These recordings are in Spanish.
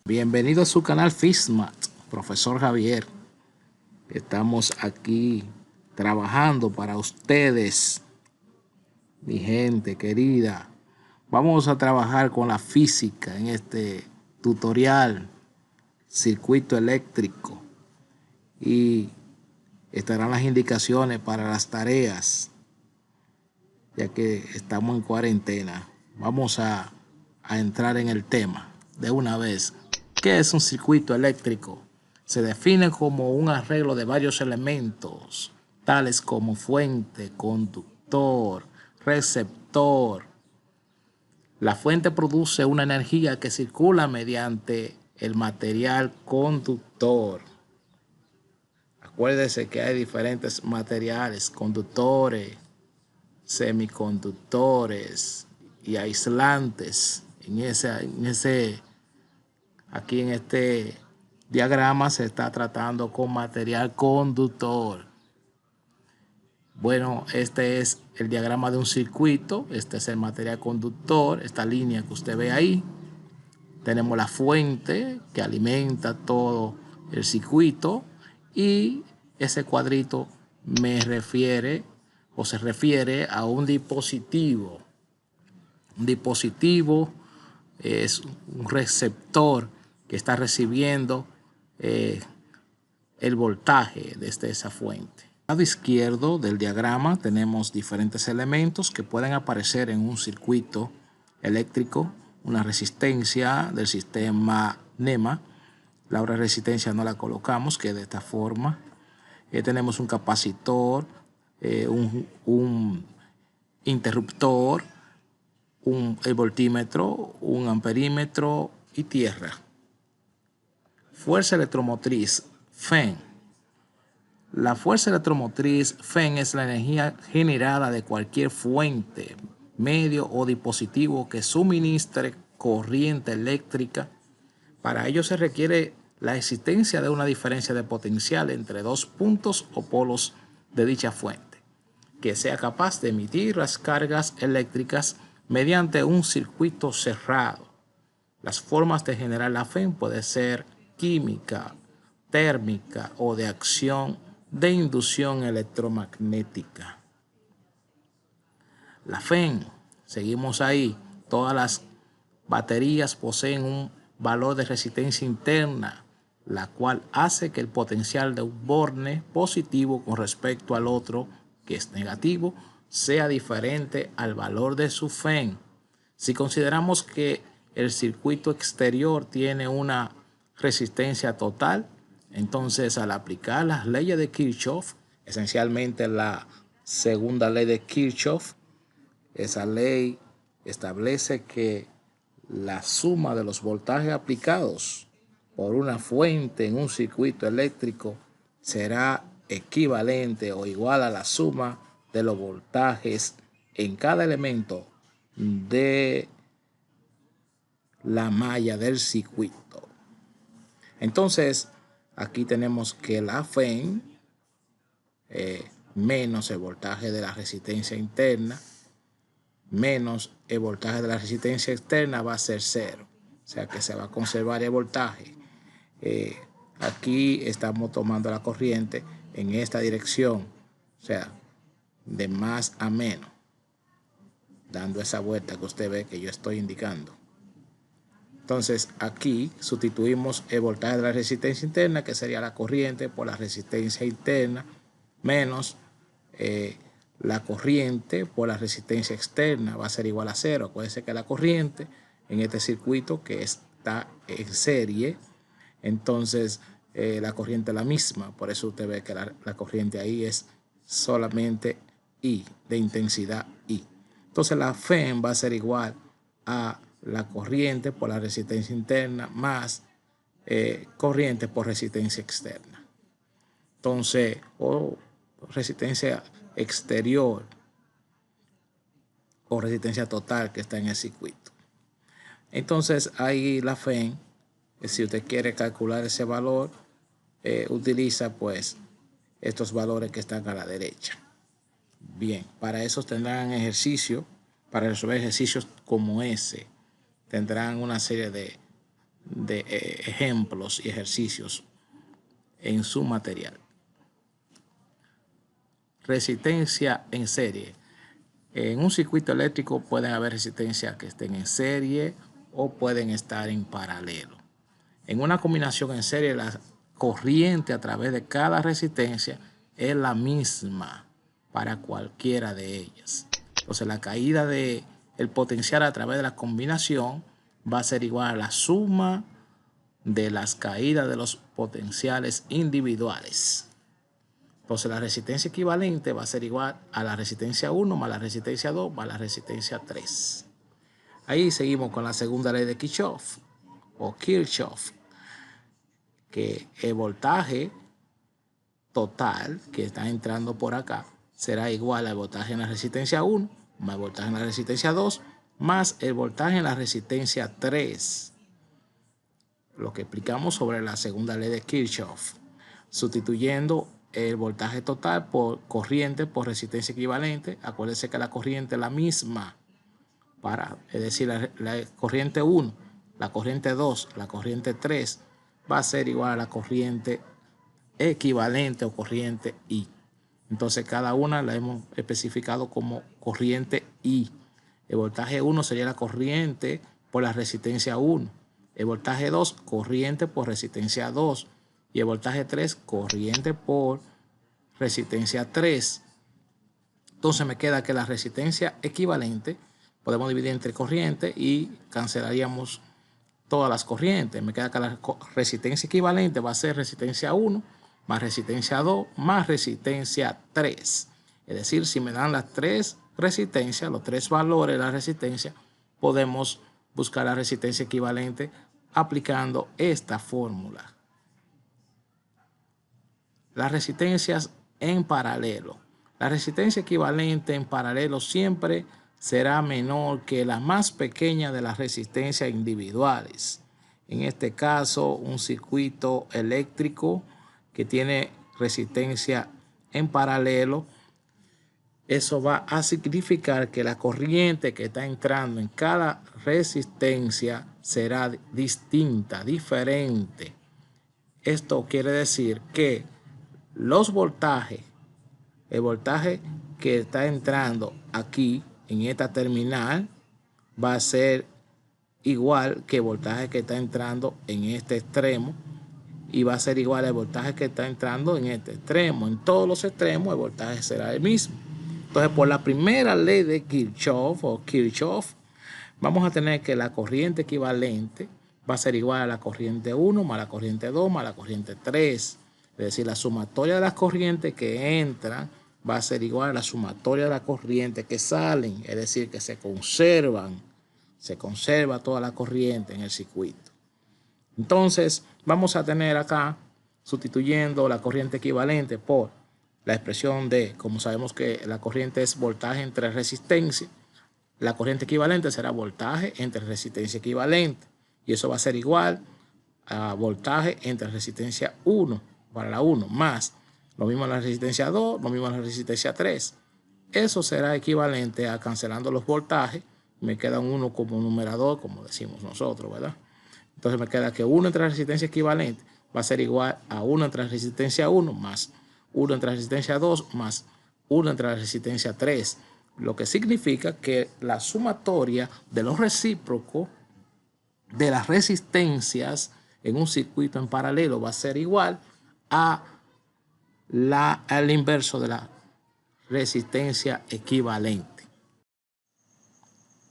Bienvenido a su canal FISMAT, profesor Javier. Estamos aquí trabajando para ustedes, mi gente querida. Vamos a trabajar con la física en este tutorial, circuito eléctrico, y estarán las indicaciones para las tareas, ya que estamos en cuarentena. Vamos a entrar en el tema de una vez. ¿Qué es un circuito eléctrico? Se define como un arreglo de varios elementos, tales como fuente, conductor, receptor. La fuente produce una energía que circula mediante el material conductor. Acuérdese que hay diferentes materiales, conductores, semiconductores y aislantes. Aquí en este diagrama se está tratando con material conductor. Bueno, este es el diagrama de un circuito. Este es el material conductor, esta línea que usted ve ahí. Tenemos la fuente que alimenta todo el circuito, y ese cuadrito se refiere a un dispositivo. Un dispositivo es un receptor que está recibiendo el voltaje desde esa fuente. Al lado izquierdo del diagrama tenemos diferentes elementos que pueden aparecer en un circuito eléctrico. Una resistencia del sistema NEMA. La otra resistencia no la colocamos, que de esta forma. Tenemos un capacitor, un interruptor, el voltímetro, un amperímetro y tierra. Fuerza electromotriz, FEN. La fuerza electromotriz FEN es la energía generada de cualquier fuente, medio o dispositivo que suministre corriente eléctrica. Para ello se requiere la existencia de una diferencia de potencial entre dos puntos o polos de dicha fuente, que sea capaz de emitir las cargas eléctricas mediante un circuito cerrado. Las formas de generar la FEN pueden ser química, térmica o de acción de inducción electromagnética. La FEN, seguimos ahí, todas las baterías poseen un valor de resistencia interna, la cual hace que el potencial de un borne positivo con respecto al otro, que es negativo, sea diferente al valor de su FEN. Si consideramos que el circuito exterior tiene una resistencia total, entonces al aplicar las leyes de Kirchhoff, esencialmente la segunda ley de Kirchhoff, esa ley establece que la suma de los voltajes aplicados por una fuente en un circuito eléctrico será equivalente o igual a la suma de los voltajes en cada elemento de la malla del circuito. Entonces, aquí tenemos que la FEN menos el voltaje de la resistencia interna menos el voltaje de la resistencia externa va a ser 0. O sea que se va a conservar el voltaje. Aquí estamos tomando la corriente en esta dirección, o sea, de más a menos, dando esa vuelta que usted ve que yo estoy indicando. Entonces aquí sustituimos el voltaje de la resistencia interna, que sería la corriente, por la resistencia interna, menos la corriente por la resistencia externa, va a ser igual a 0. Acuérdense que la corriente en este circuito que está en serie, entonces la corriente es la misma. Por eso usted ve que la corriente ahí es solamente I, de intensidad I. Entonces la FEN va a ser igual a la corriente por la resistencia interna más corriente por resistencia externa. Entonces, resistencia exterior o resistencia total que está en el circuito. Entonces ahí la FEN, si usted quiere calcular ese valor, utiliza pues estos valores que están a la derecha. Bien, para eso tendrán ejercicio, para resolver ejercicios como ese, tendrán una serie de de ejemplos y ejercicios en su material. Resistencia en serie. En un circuito eléctrico pueden haber resistencias que estén en serie o pueden estar en paralelo. En una combinación en serie, la corriente a través de cada resistencia es la misma para cualquiera de ellas. Entonces, la caída del potencial a través de la combinación va a ser igual a la suma de las caídas de los potenciales individuales. Entonces, la resistencia equivalente va a ser igual a la resistencia 1 más la resistencia 2 más la resistencia 3. Ahí seguimos con la segunda ley de Kirchhoff o Kirchhoff, que el voltaje total que está entrando por acá será igual al voltaje en la resistencia 1 más el voltaje en la resistencia 2 más el voltaje en la resistencia 3. Lo que explicamos sobre la segunda ley de Kirchhoff, sustituyendo el voltaje total por corriente por resistencia equivalente. Acuérdense que la corriente es la misma, es decir, la corriente 1, la corriente 2, la corriente 3 va a ser igual a la corriente equivalente o corriente I. Entonces cada una la hemos especificado como corriente I. El voltaje 1 sería la corriente por la resistencia 1. El voltaje 2, corriente por resistencia 2. Y el voltaje 3, corriente por resistencia 3. Entonces me queda que la resistencia equivalente podemos dividir entre corriente y cancelaríamos todas las corrientes. Me queda que la resistencia equivalente va a ser resistencia 1 más resistencia 2 más resistencia 3. Es decir, si me dan las tres resistencias, los tres valores de la resistencia, podemos buscar la resistencia equivalente aplicando esta fórmula. Las resistencias en paralelo. La resistencia equivalente en paralelo siempre será menor que la más pequeña de las resistencias individuales. En este caso, un circuito eléctrico que tiene resistencia en paralelo, eso va a significar que la corriente que está entrando en cada resistencia será distinta, diferente. Esto quiere decir que los voltajes, el voltaje que está entrando aquí en esta terminal va a ser igual que el voltaje que está entrando en este extremo y va a ser igual al voltaje que está entrando en este extremo. En todos los extremos el voltaje será el mismo. Entonces, por la primera ley de Kirchhoff o Kirchhoff, vamos a tener que la corriente equivalente va a ser igual a la corriente 1 más la corriente 2 más la corriente 3. Es decir, la sumatoria de las corrientes que entran va a ser igual a la sumatoria de las corrientes que salen. Es decir, que se conserva toda la corriente en el circuito. Entonces, vamos a tener acá, sustituyendo la corriente equivalente por la expresión de, como sabemos que la corriente es voltaje entre resistencia, la corriente equivalente será voltaje entre resistencia equivalente. Y eso va a ser igual a voltaje entre resistencia 1 para la 1 más lo mismo en la resistencia 2, lo mismo en la resistencia 3. Eso será equivalente a, cancelando los voltajes, me queda un 1 como numerador, como decimos nosotros, ¿verdad? Entonces me queda que 1 entre la resistencia equivalente va a ser igual a 1 entre la resistencia 1 más 1 entre la resistencia 2 más 1 entre la resistencia 3. Lo que significa que la sumatoria de los recíprocos de las resistencias en un circuito en paralelo va a ser igual al inverso de la resistencia equivalente.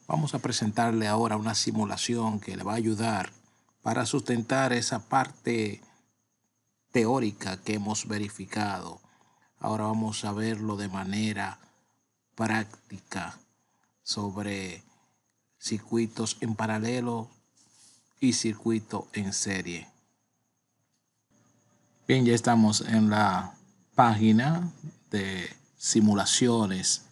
Vamos a presentarle ahora una simulación que le va a ayudar para sustentar esa parte teórica que hemos verificado. Ahora vamos a verlo de manera práctica sobre circuitos en paralelo y circuito en serie. Bien, ya estamos en la página de simulaciones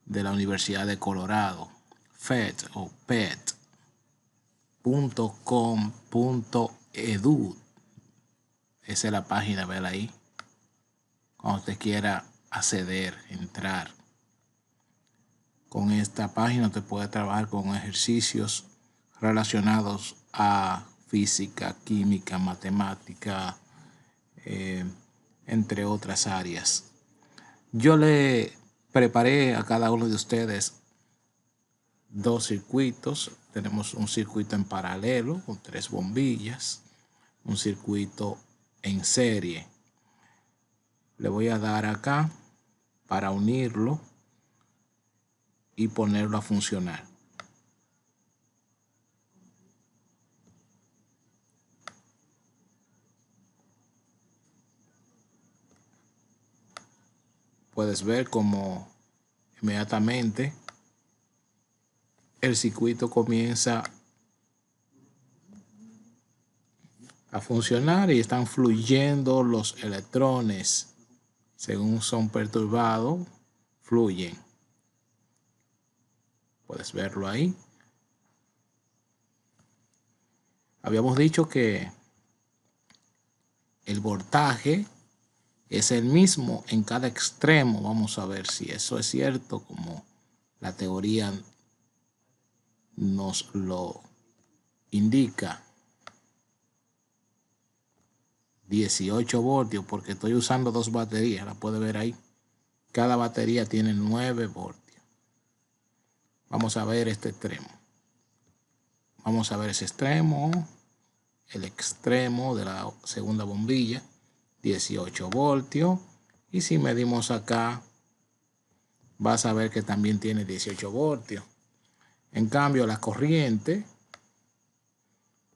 de la Universidad de Colorado, fed.com.edu. Esa es la página, véala ahí. Cuando usted quiera acceder, entrar. Con esta página usted puede trabajar con ejercicios relacionados a física, química, matemática, entre otras áreas. Yo le preparé a cada uno de ustedes dos circuitos. Tenemos un circuito en paralelo con 3 bombillas, un circuito en serie. Le voy a dar acá para unirlo y ponerlo a funcionar. Puedes ver cómo inmediatamente el circuito comienza a funcionar y están fluyendo los electrones. Según son perturbados, fluyen. Puedes verlo ahí. Habíamos dicho que el voltaje es el mismo en cada extremo. Vamos a ver si eso es cierto, como la teoría nos lo indica. 18 voltios, porque estoy usando 2 baterías, la puede ver ahí. Cada batería tiene 9 voltios. Vamos a ver este extremo. Vamos a ver ese extremo, el extremo de la segunda bombilla, 18 voltios. Y si medimos acá, vas a ver que también tiene 18 voltios. En cambio, la corriente,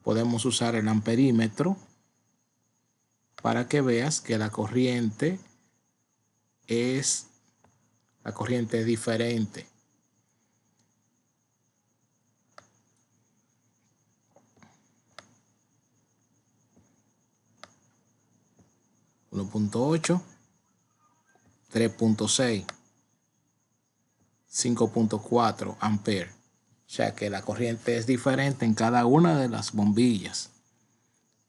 podemos usar el amperímetro para que veas que la corriente es diferente. .8, 3.6, 5.4 amperes. O sea que la corriente es diferente en cada una de las bombillas.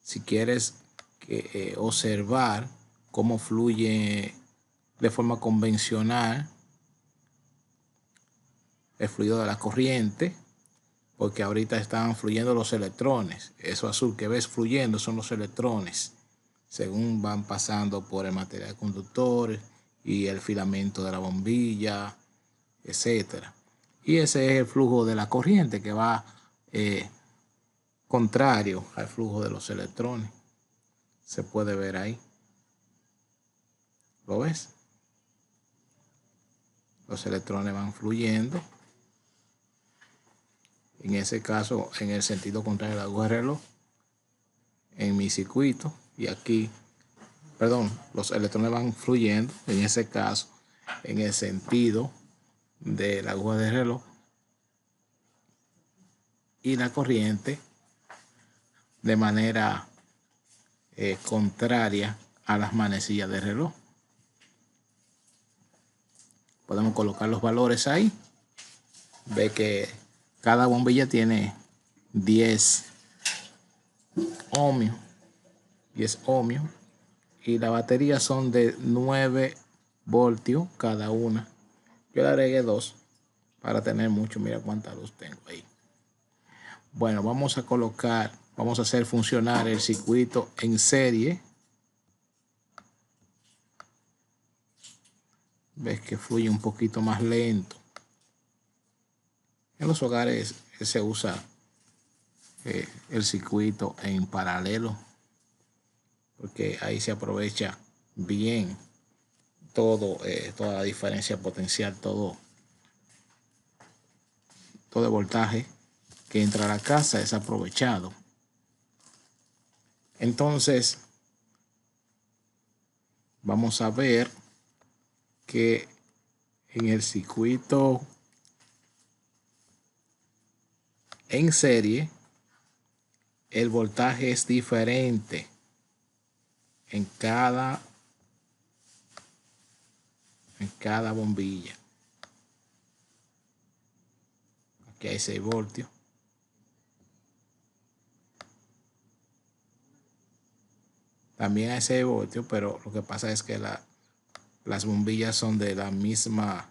Si quieres observar cómo fluye de forma convencional el fluido de la corriente, porque ahorita están fluyendo los electrones. Eso azul que ves fluyendo son los electrones, según van pasando por el material conductor y el filamento de la bombilla, etcétera. Y ese es el flujo de la corriente que va contrario al flujo de los electrones. Se puede ver ahí. ¿Lo ves? Los electrones van fluyendo. En ese caso, en el sentido contrario de la aguja de reloj, en mi circuito, y aquí, perdón, los electrones van fluyendo, en ese caso, en el sentido de la aguja de reloj, y la corriente de manera contraria a las manecillas de reloj. Podemos colocar los valores ahí. Ve que cada bombilla tiene 10 ohmios. 10 ohmios. Y la batería son de 9 voltios cada una. Yo le agregué 2 para tener mucho. Mira cuánta luz tengo ahí. Bueno, vamos a hacer funcionar el circuito en serie. Ves que fluye un poquito más lento. En los hogares se usa el circuito en paralelo, porque ahí se aprovecha bien toda la diferencia potencial, todo el voltaje que entra a la casa es aprovechado. Entonces, vamos a ver que en el circuito en serie, el voltaje es diferente en cada bombilla. Aquí hay 6 voltios. También hay 6 voltios, pero lo que pasa es que las bombillas son de la misma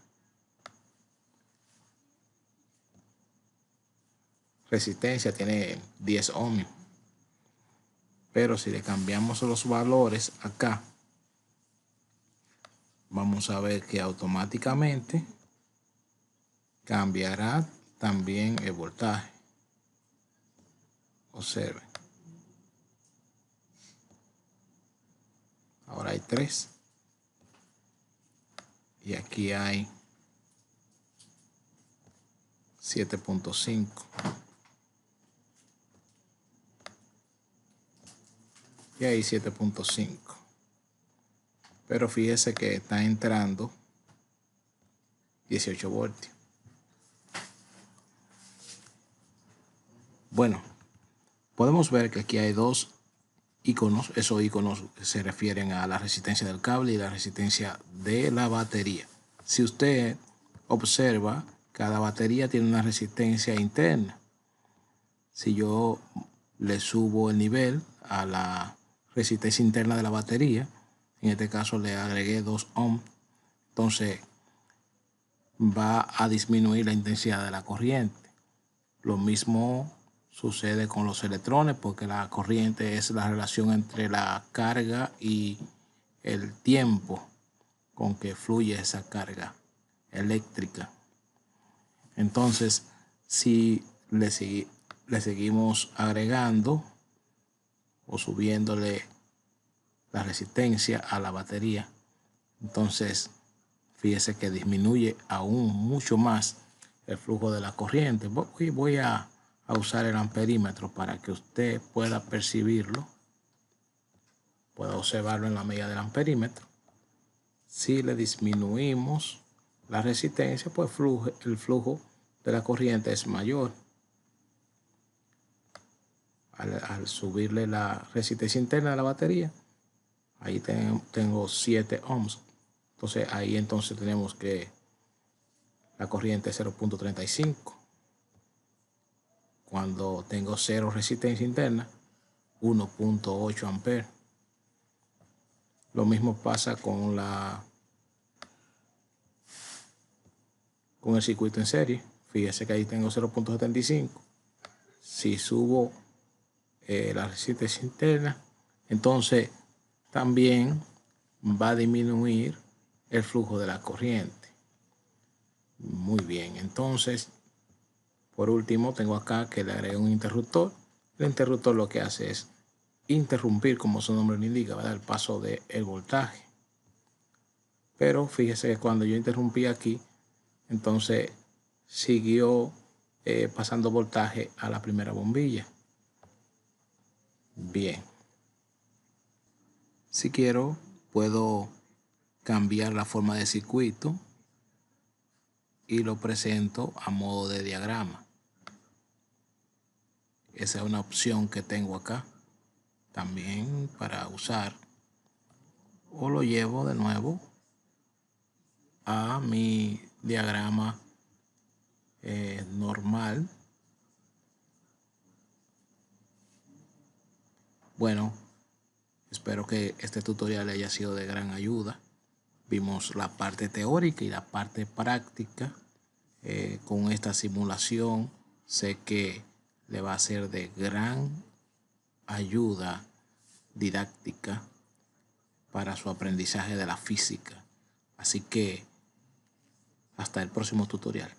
resistencia, tiene 10 ohmios. Pero si le cambiamos los valores acá, vamos a ver que automáticamente cambiará también el voltaje. Observen. Ahora hay 3. Y aquí hay 7.5. Y ahí 7.5. Pero fíjese que está entrando 18 voltios. Bueno, podemos ver que aquí hay 2 iconos. Esos iconos se refieren a la resistencia del cable y la resistencia de la batería. Si usted observa, cada batería tiene una resistencia interna. Si yo le subo el nivel a la resistencia interna de la batería, en este caso le agregué 2 ohms, entonces va a disminuir la intensidad de la corriente. Lo mismo sucede con los electrones, porque la corriente es la relación entre la carga y el tiempo con que fluye esa carga eléctrica. Entonces, si le seguimos agregando o subiéndole la resistencia a la batería, entonces fíjese que disminuye aún mucho más el flujo de la corriente. Voy a usar el amperímetro para que usted pueda percibirlo, pueda observarlo en la medida del amperímetro. Si le disminuimos la resistencia, pues el flujo de la corriente es mayor. Al subirle la resistencia interna de la batería, ahí tengo 7 ohms. Entonces ahí tenemos que la corriente es 0.35. Cuando tengo 0 resistencia interna, 1.8 amperes. Lo mismo pasa con el circuito en serie. Fíjese que ahí tengo 0.75. Si subo la resistencia interna, entonces también va a disminuir el flujo de la corriente. Muy bien, entonces por último tengo acá que le agregué un interruptor. El interruptor lo que hace es interrumpir, como su nombre lo indica, ¿verdad?, el paso del voltaje. Pero fíjese que cuando yo interrumpí aquí, entonces siguió pasando voltaje a la primera bombilla. Bien. Si quiero, puedo cambiar la forma de circuito y lo presento a modo de diagrama. Esa es una opción que tengo acá también para usar. O lo llevo de nuevo a mi diagrama normal. Bueno, espero que este tutorial haya sido de gran ayuda. Vimos la parte teórica y la parte práctica. Con esta simulación sé que le va a ser de gran ayuda didáctica para su aprendizaje de la física. Así que hasta el próximo tutorial.